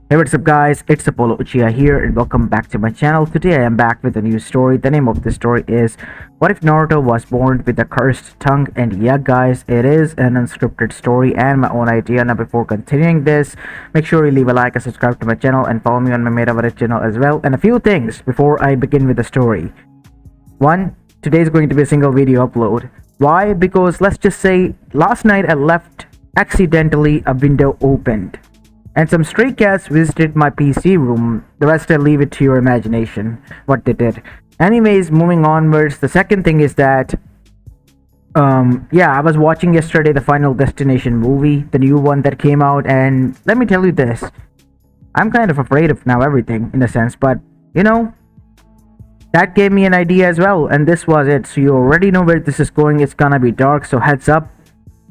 Hey, what's up guys, it's Apollo Uchiha here and welcome back to my channel. Today I am back with a new story. The name of the story is What If Naruto Was Born with a Cursed Tongue? And yeah guys, it is an unscripted story and my own idea. Now before continuing this, make sure you leave a like and subscribe to my channel and follow me on my Meta channel as well. And a few things before I begin with the story. One, today is going to be a single video upload. Why? Because let's just say last night I left accidentally a window opened and some stray cats visited my PC room. The rest I leave it to your imagination, what they did. Anyways, moving onwards, the second thing is that, I was watching yesterday the Final Destination movie, the new one that came out, and let me tell you this. I'm kind of afraid of now everything, in a sense, but, that gave me an idea as well, and this was it. So you already know where this is going. It's gonna be dark, so heads up.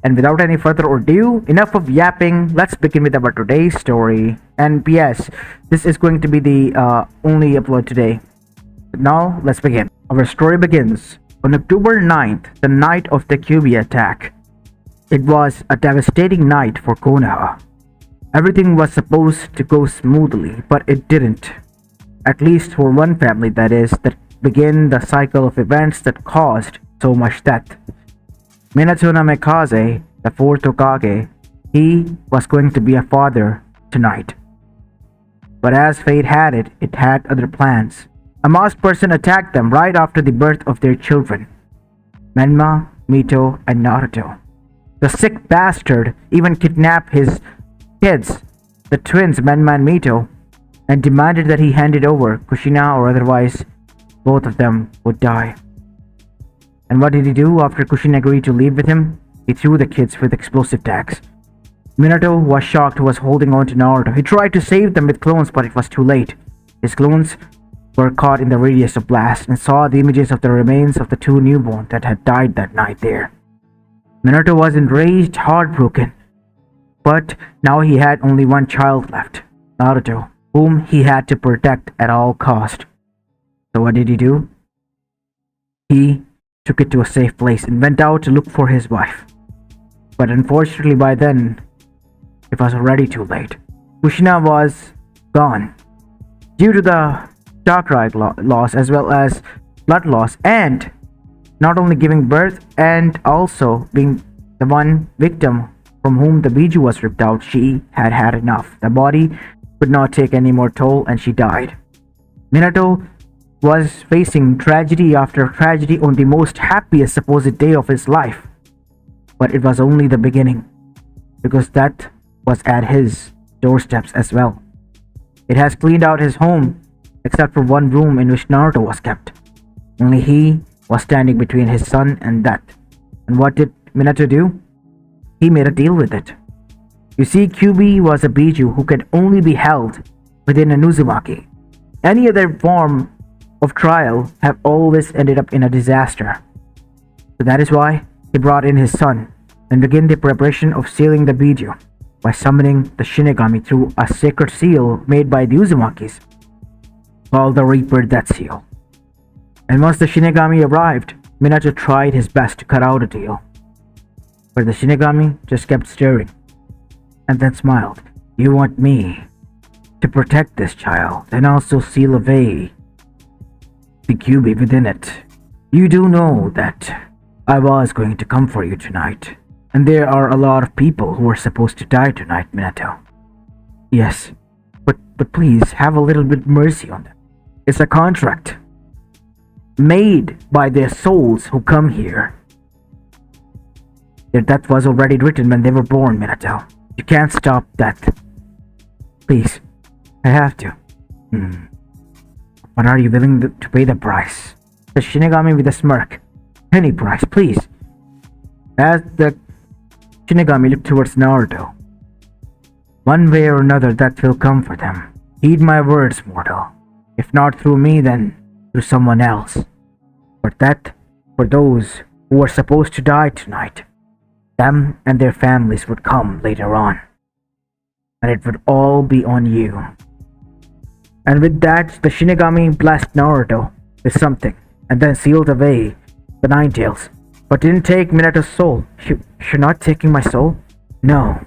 And without any further ado, enough of yapping, let's begin with our today's story. And yes, this is going to be the only upload today. But now, let's begin. Our story begins on October 9th, the night of the Kyuubi attack. It was a devastating night for Konoha. Everything was supposed to go smoothly, but it didn't. At least for one family, that is, that began the cycle of events that caused so much death. Minato Namikaze, the fourth Hokage, he was going to be a father tonight. But as fate had it, it had other plans. A masked person attacked them right after the birth of their children, Menma, Mito, and Naruto. The sick bastard even kidnapped his kids, the twins Menma and Mito, and demanded that he hand it over Kushina or otherwise both of them would die. And what did he do after Kushina agreed to leave with him? He threw the kids with explosive tags. Minato was shocked, was holding on to Naruto. He tried to save them with clones, but it was too late. His clones were caught in the radius of blast and saw the images of the remains of the two newborn that had died that night there. Minato was enraged, heartbroken, but now he had only one child left, Naruto, whom he had to protect at all cost. So what did he do? He took it to a safe place and went out to look for his wife. But unfortunately by then, it was already too late. Kushina was gone due to the chakra loss as well as blood loss, and not only giving birth and also being the one victim from whom the Biju was ripped out. She had had enough. The body could not take any more toll and she died. Minato was facing tragedy after tragedy on the most happiest supposed day of his life. But it was only the beginning, because that was at his doorsteps as well. It has cleaned out his home, except for one room in which Naruto was kept. Only he was standing between his son and death. And what did Minato do? He made a deal with it. You see, Kyuubi was a Biju who could only be held within a Uzumaki. Any other form of trial have always ended up in a disaster. So that is why he brought in his son and began the preparation of sealing the Biju by summoning the Shinigami through a sacred seal made by the Uzumakis called the Reaper Death Seal. And once the Shinigami arrived, Minato tried his best to cut out a deal. But the Shinigami just kept staring and then smiled. You want me to protect this child and also seal away the Kyuubi within it. You do know that I was going to come for you tonight, and there are a lot of people who are supposed to die tonight, Minato. Yes, but please have a little bit mercy on them. It's a contract made by their souls who come here. Their death was already written when they were born, Minato. You can't stop death. Please, I have to. But are you willing to pay the price? The Shinigami with a smirk. Any price, please. As the Shinigami looked towards Naruto. One way or another, that will come for them. Heed my words, mortal. If not through me, then through someone else. But that, for those who are supposed to die tonight, them and their families would come later on. And it would all be on you. And with that, the Shinigami blessed Naruto with something, and then sealed away the Nine Tails. But didn't take Minato's soul. You're not taking my soul? No.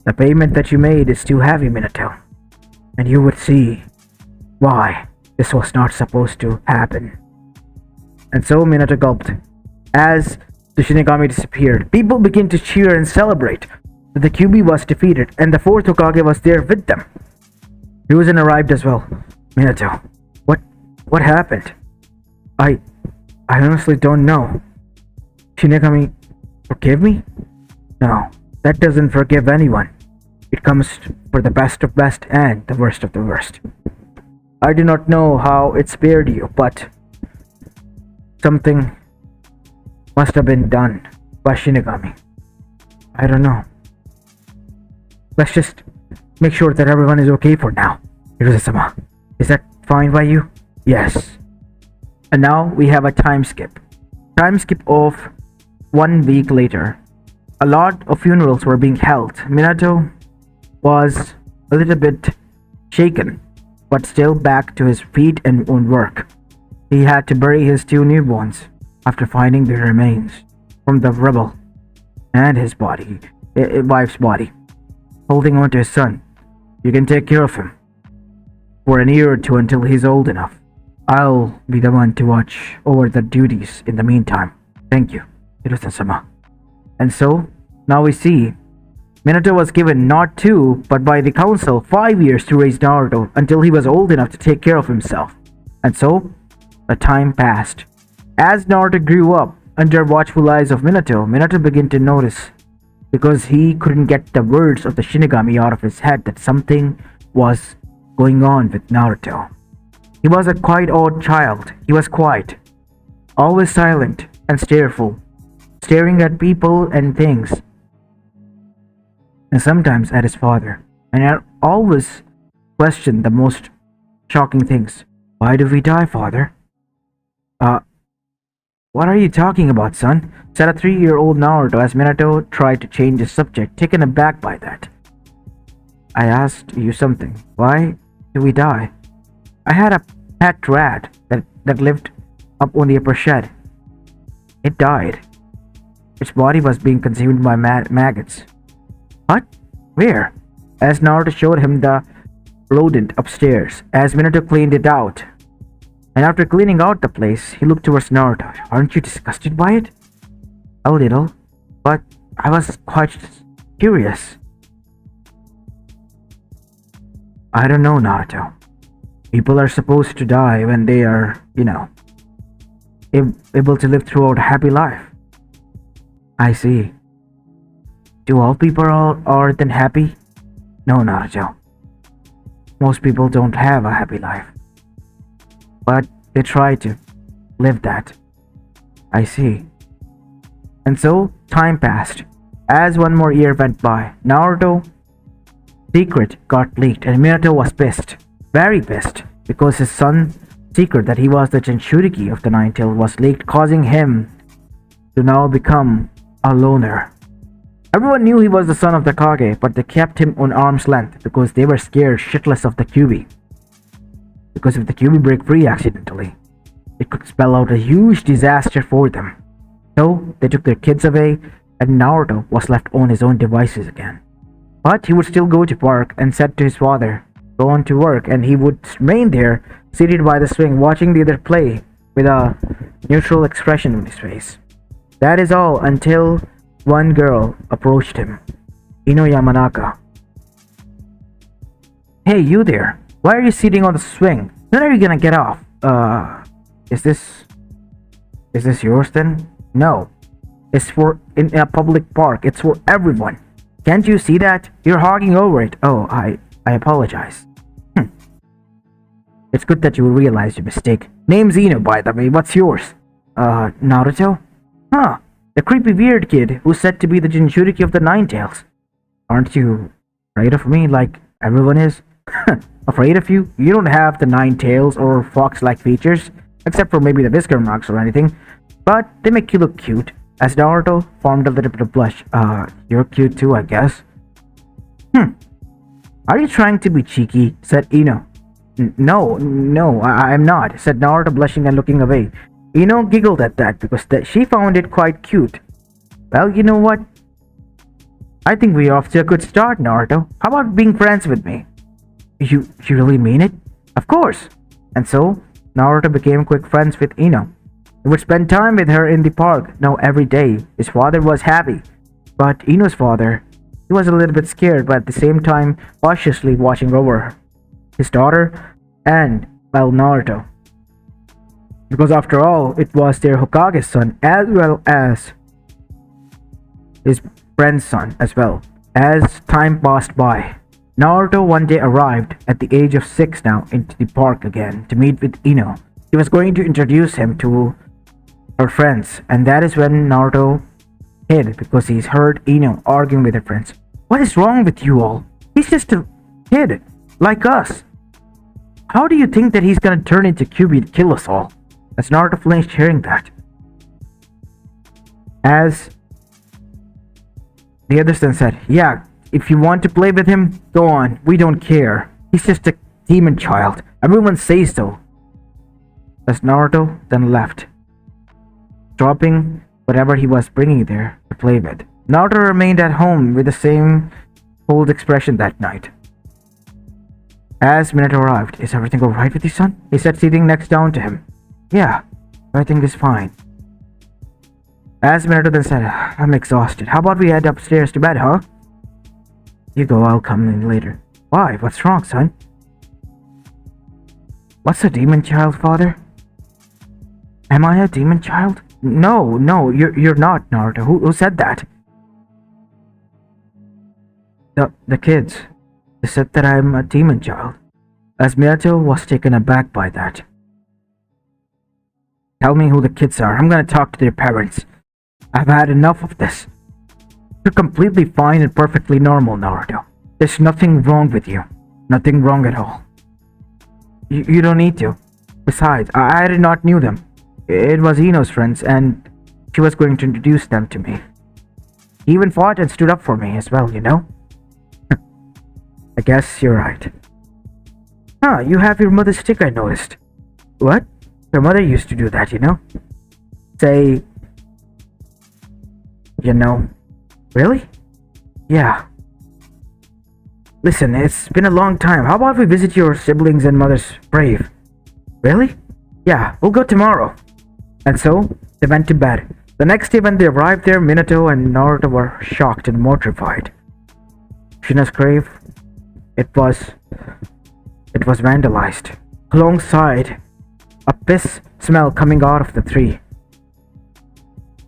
The payment that you made is too heavy, Minato. and you would see why this was not supposed to happen. And so Minato gulped. As the Shinigami disappeared, people began to cheer and celebrate that the QB was defeated and the fourth Hokage was there with them. Ryuzen arrived as well. Minato, what happened? I honestly don't know. Shinigami forgive me? No, that doesn't forgive anyone. It comes for the best of best and the worst of the worst. I do not know how it spared you, but something must have been done by Shinigami. I don't know. Let's just make sure that everyone is okay for now. Hiruze-sama, is that fine by you? Yes. And now we have a time skip. Time skip of 1 week later. A lot of funerals were being held. Minato was a little bit shaken, but still back to his feet and on work. He had to bury his 2 newborns after finding their remains from the rubble and his wife's body, holding on to his son. You can take care of him for a year or 2 until he's old enough. I'll be the one to watch over the duties in the meantime. Thank you, Hiruzen-sama. And so, now we see Minato was given not 2, but by the council 5 years to raise Naruto until he was old enough to take care of himself. And so, the time passed. As Naruto grew up under watchful eyes of Minato, Minato began to notice, because he couldn't get the words of the Shinigami out of his head, that something was going on with Naruto. He was a quite odd child. He was quiet, always silent and stareful, staring at people and things, and sometimes at his father. And I always questioned the most shocking things. Why do we die, father? What are you talking about, son? Said a 3-year-old Naruto as Minato tried to change the subject, taken aback by that. I asked you something. Why do we die? I had a pet rat that lived up on the upper shed. It died. Its body was being consumed by maggots. What? Where? As Naruto showed him the rodent upstairs, as Minato cleaned it out. And after cleaning out the place, he looked towards Naruto. Aren't you disgusted by it? A little, but I was quite curious. I don't know, Naruto. People are supposed to die when they are, able to live throughout a happy life. I see. Do all people are then happy? No, Naruto. Most people don't have a happy life, but they try to live that. I see. And so, time passed. As 1 more year went by, Naruto's secret got leaked and Minato was pissed. Very pissed. Because his son's secret that he was the Jinchuriki of the Nine-Tails was leaked, causing him to now become a loner. Everyone knew he was the son of the Kage, but they kept him on arm's length because they were scared shitless of the QB. Because if the QB break free accidentally, it could spell out a huge disaster for them. So they took their kids away and Naruto was left on his own devices again. But he would still go to park and said to his father, go on to work, and he would remain there, seated by the swing, watching the other play with a neutral expression on his face. That is all until one girl approached him, Ino Yamanaka. Hey, you there. Why are you sitting on the swing? When are you gonna get off? Is this yours then? No. It's for in a public park. It's for everyone. Can't you see that? You're hogging over it. Oh, I apologize. It's good that you realized your mistake. Name's Ino, by the way. What's yours? Naruto? Huh. The creepy weird kid who's said to be the Jinchuriki of the Nine-Tails. Aren't you afraid of me like everyone is? Afraid of you? You don't have the 9 tails or fox-like features, except for maybe the whisker marks or anything, but they make you look cute. As Naruto formed a little bit of blush. You're cute too, I guess. Are you trying to be cheeky? Said Ino. No, I'm not, said Naruto, blushing and looking away. Ino giggled at that because she found it quite cute. Well, you know what? I think we're off to a good start, Naruto. How about being friends with me? You really mean it? Of course. And so, Naruto became quick friends with Ino. He would spend time with her in the park, now every day. His father was happy, but Ino's father, he was a little bit scared, but at the same time cautiously watching over his daughter and, well, Naruto. Because after all, it was their Hokage's son as well as his friend's son as well. As time passed by, Naruto one day arrived at the age of 6 now into the park again to meet with Ino. He was going to introduce him to her friends, and that is when Naruto hid because he's heard Ino arguing with her friends. What is wrong with you all? He's just a kid, like us. How do you think that he's gonna turn into Kyuubi to kill us all? As Naruto flinched hearing that. As the others then said, yeah, if you want to play with him, go on. We don't care. He's just a demon child. Everyone says so. As Naruto then left, dropping whatever he was bringing there to play with. Naruto remained at home with the same cold expression that night. As Minato arrived, is everything alright with you, son? He said, sitting next down to him. Yeah, everything is fine. As Minato then said, I'm exhausted. How about we head upstairs to bed, huh? You go, I'll come in later. Why? What's wrong, son? What's a demon child, father? Am I a demon child? No, you're not, Naruto. Who said that? The kids. They said that I'm a demon child. As Minato was taken aback by that. Tell me who the kids are. I'm gonna talk to their parents. I've had enough of this. You're completely fine and perfectly normal, Naruto. There's nothing wrong with you. Nothing wrong at all. You don't need to. Besides, I did not knew them. It was Ino's friends, and she was going to introduce them to me. He even fought and stood up for me as well, you know? I guess you're right. Huh, you have your mother's stick, I noticed. What? Your mother used to do that, you know? Say... You know... Really? Yeah. Listen, it's been a long time. How about we visit your siblings and mother's grave? Really? Yeah, we'll go tomorrow. And so, they went to bed. The next day when they arrived there, Minato and Naruto were shocked and mortified. Shina's grave, it was vandalized. Alongside, a piss smell coming out of the tree.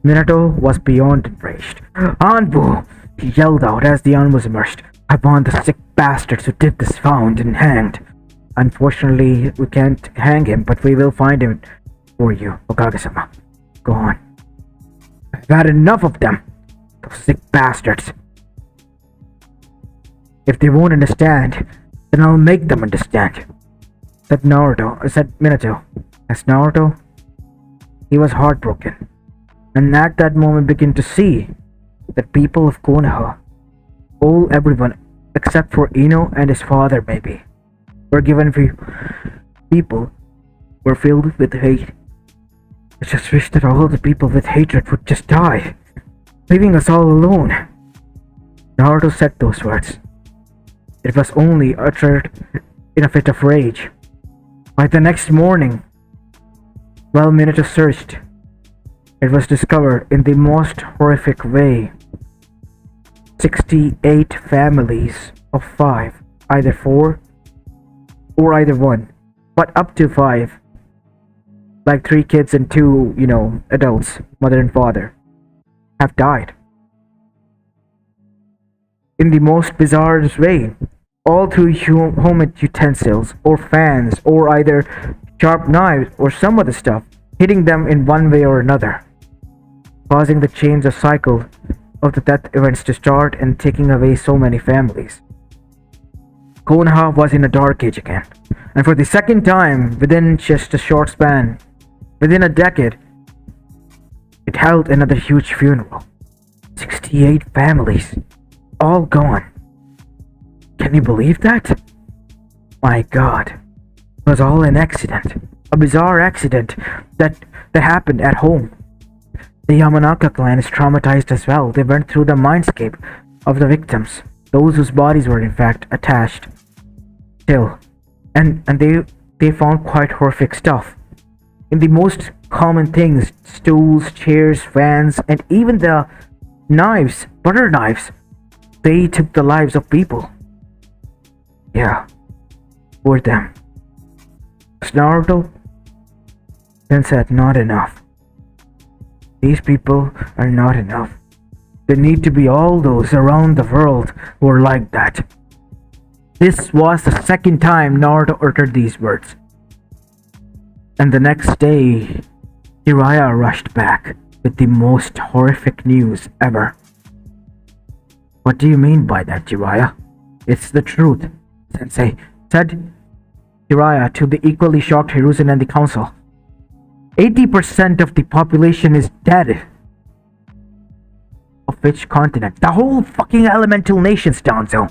Minato was beyond enraged. Anbu! He yelled out as the An was immersed. I want the sick bastards who did this found and hanged. Unfortunately, we can't hang him, but we will find him for you, Hokage-sama. Go on. I've had enough of them. Those sick bastards. If they won't understand, then I'll make them understand. Said Minato. As Naruto, he was heartbroken. And at that moment began to see that people of Konoha, everyone except for Ino and his father maybe, were given people were filled with hate. I just wish that all the people with hatred would just die, leaving us all alone. Naruto said those words. It was only uttered in a fit of rage. By the next morning, while Minato searched, it was discovered in the most horrific way. 68 families of 5, either 4 or either 1, but up to 5. Like 3 kids and 2, adults, mother and father, have died. In the most bizarre way, all through home utensils or fans or either sharp knives or some other stuff, hitting them in one way or another, causing the chains of cycle of the death events to start and taking away so many families. Konoha was in a dark age again, and for the second time within just a short span, within a decade, it held another huge funeral. 68 families, all gone. Can you believe that? My God, it was all an accident, a bizarre accident that happened at home. The Yamanaka clan is traumatized as well. They went through the mindscape of the victims, those whose bodies were in fact attached still. And they found quite horrific stuff. In the most common things, stools, chairs, fans, and even the knives, butter knives, they took the lives of people. Yeah, poor them. Naruto then said, not enough. These people are not enough. There need to be all those around the world who are like that. This was the second time Naruto uttered these words. And the next day, Jiraiya rushed back with the most horrific news ever. What do you mean by that, Jiraiya? It's the truth, Sensei, said Jiraiya to the equally shocked Hiruzen and the council. 80% of the population is dead. Of which continent? The whole fucking elemental nations, Danzo.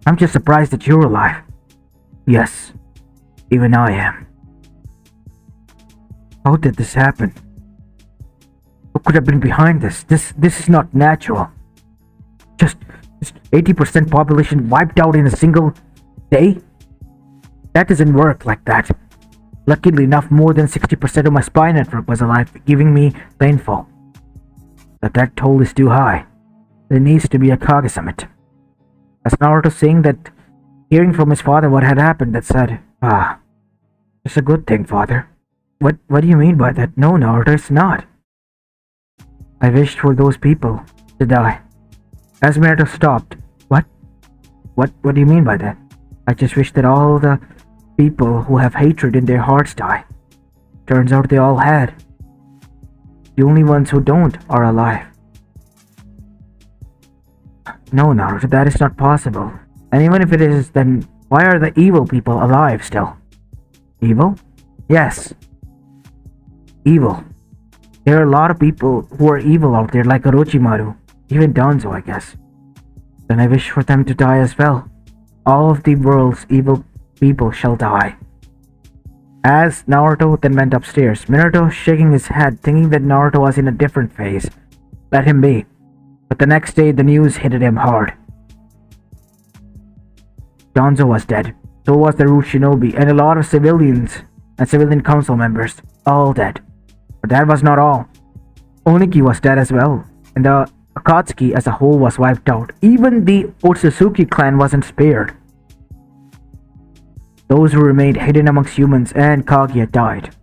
I'm just surprised that you're alive. Yes, even I am. How did this happen? Who could have been behind this? This is not natural. Just 80% population wiped out in a single day? That doesn't work like that. Luckily enough, more than 60% of my spy network was alive, giving me painful. But that toll is too high. There needs to be a Kage summit. As Naruto saying that, hearing from his father what had happened, that said, it's a good thing, father. What do you mean by that? No, Naruto, it's not. I wished for those people to die. As Naruto stopped, What do you mean by that? I just wish that all the people who have hatred in their hearts die. Turns out they all had. The only ones who don't are alive. No, Naruto, that is not possible. And even if it is, then why are the evil people alive still? Evil? Yes. Evil. There are a lot of people who are evil out there, like Orochimaru. Even Danzo, I guess. Then I wish for them to die as well. All of the world's evil people shall die. As Naruto then went upstairs, Minato shaking his head, thinking that Naruto was in a different phase. Let him be. But the next day, the news hit him hard. Danzo was dead. So was the root shinobi, and a lot of civilians and civilian council members. All dead. But that was not all. Oniki was dead as well, and the Akatsuki as a whole was wiped out. Even the Otsutsuki clan wasn't spared. Those who remained hidden amongst humans and Kaguya died,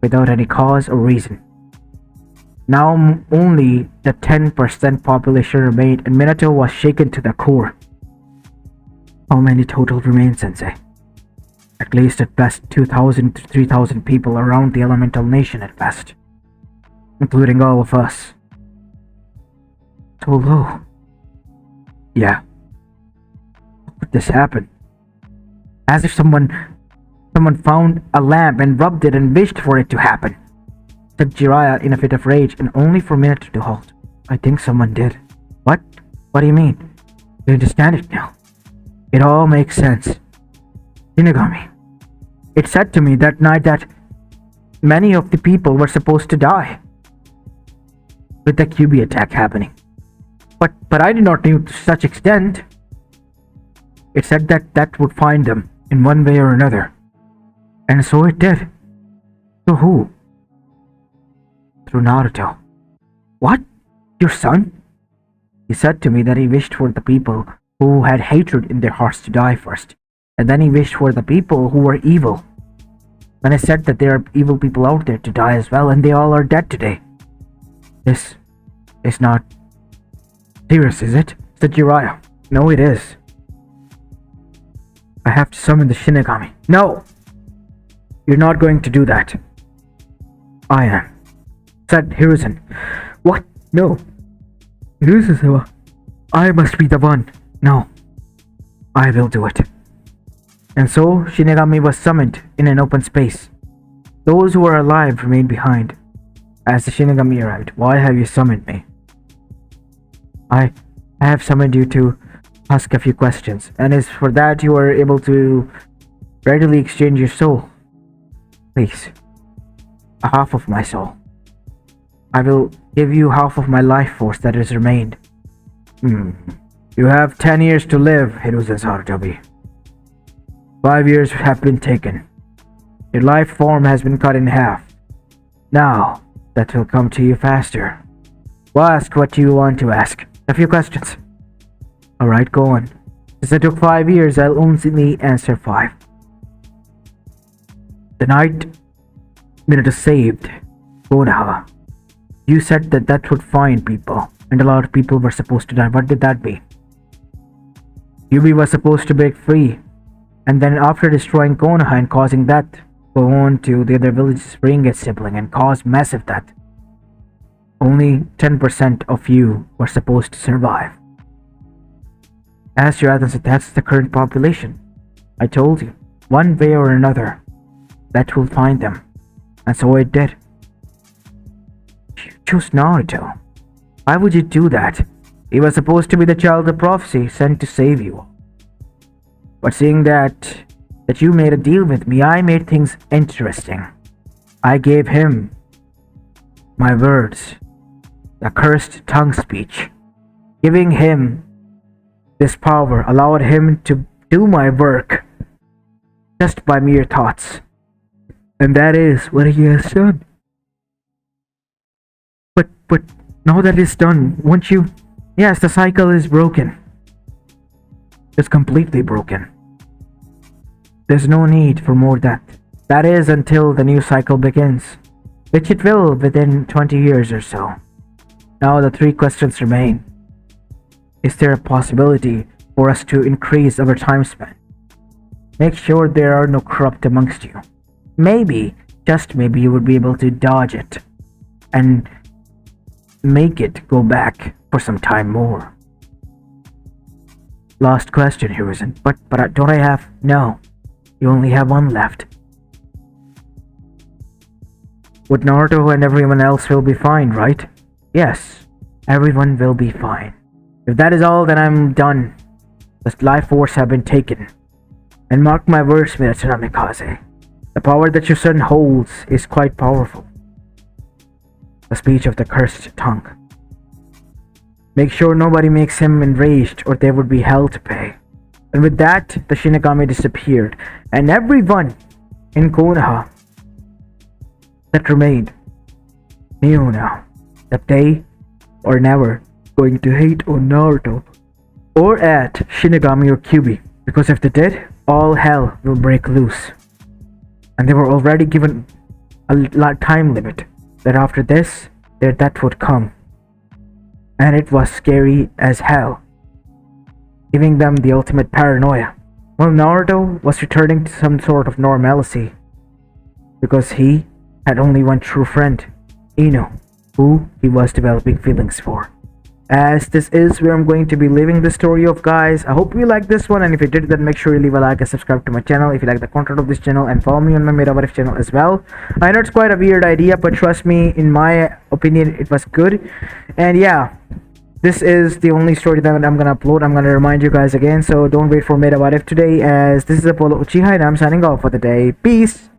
without any cause or reason. Now only the 10% population remained, and Minato was shaken to the core. How many total remain, Sensei? At least at best 2,000 to 3,000 people around the elemental nation at best, including all of us. So low. Yeah. How could this happen? As if someone found a lamp and rubbed it and wished for it to happen, said Jiraiya in a fit of rage, and only for a minute to halt. I think someone did. What? What do you mean? I understand it now. It all makes sense. Shinigami. It said to me that night that many of the people were supposed to die with the QB attack happening. But I did not know to such extent. It said that would find them in one way or another. And so it did. Through who? Through Naruto. What? Your son? He said to me that he wished for the people who had hatred in their hearts to die first. And then he wished for the people who were evil. Then I said that there are evil people out there to die as well, and they all are dead today. This is not serious, is it? Said Jiraiya. No, it is. I have to summon the Shinigami. No! You're not going to do that. I am. Said Hiruzen. What? No. Hiruzen-sama. I must be the one. No. I will do it. And so Shinigami was summoned in an open space. Those who were alive remained behind. As the Shinigami arrived, why have you summoned me? I have summoned you to ask a few questions, and it's for that you are able to readily exchange your soul. Please, a half of my soul. I will give you half of my life force that has remained. You have 10 years to live, Hiruzen Sarutobi. 5 years have been taken. Your life form has been cut in half. Now, that will come to you faster. Well, ask what you want to ask. A few questions. Alright, go on. Since it took 5 years, I'll only answer 5. The night Minato saved Konoha, you said that would find people, and a lot of people were supposed to die. What did that mean? Yubi was supposed to break free, and then after destroying Konoha and causing death, go on to the other villages, bring its sibling, and cause massive death. Only 10% of you were supposed to survive. As Jonathan said, that's the current population. I told you, one way or another, that will find them. And so it did. You chose Naruto. Why would you do that? He was supposed to be the child of prophecy sent to save you. But seeing that you made a deal with me, I made things interesting. I gave him my words, the cursed tongue speech. Giving him this power allowed him to do my work just by mere thoughts. And that is what he has done. But now that it's done, won't you? Yes, the cycle is broken. It's completely broken. There's no need for more death. That is until the new cycle begins, which it will within 20 years or so. Now the 3 questions remain. Is there a possibility for us to increase our time span? Make sure there are no corrupt amongst you. Maybe, just maybe, you would be able to dodge it and make it go back for some time more. Last question, Hiruzen. But don't I have? No, you only have one left. With Naruto and everyone else will be fine, right? Yes, everyone will be fine. If that is all, then I'm done. The life force have been taken. And mark my words, Mitsunamikaze. The power that your son holds is quite powerful. The speech of the cursed tongue. Make sure nobody makes him enraged or there would be hell to pay. And with that, the Shinigami disappeared. And everyone in Konoha that remained knew now that they are never going to hate on Naruto or at Shinigami or Kyuubi. Because if they did, all hell will break loose. And they were already given a time limit that after this, their death would come. And it was scary as hell, giving them the ultimate paranoia. Well, Naruto was returning to some sort of normalcy because he had only one true friend, Ino, who he was developing feelings for. As this is where I'm going to be leaving the story of, guys. I hope you liked this one, and if you did, then make sure you leave a like and subscribe to my channel if you like the content of this channel, and follow me on my Metaverse channel as well. I know it's quite a weird idea, but trust me, in my opinion, it was good. And yeah, this is the only story that I'm gonna upload. I'm gonna remind you guys again, so don't wait for Metaverse today, as this is Apollo Uchiha and I'm signing off for the day. Peace.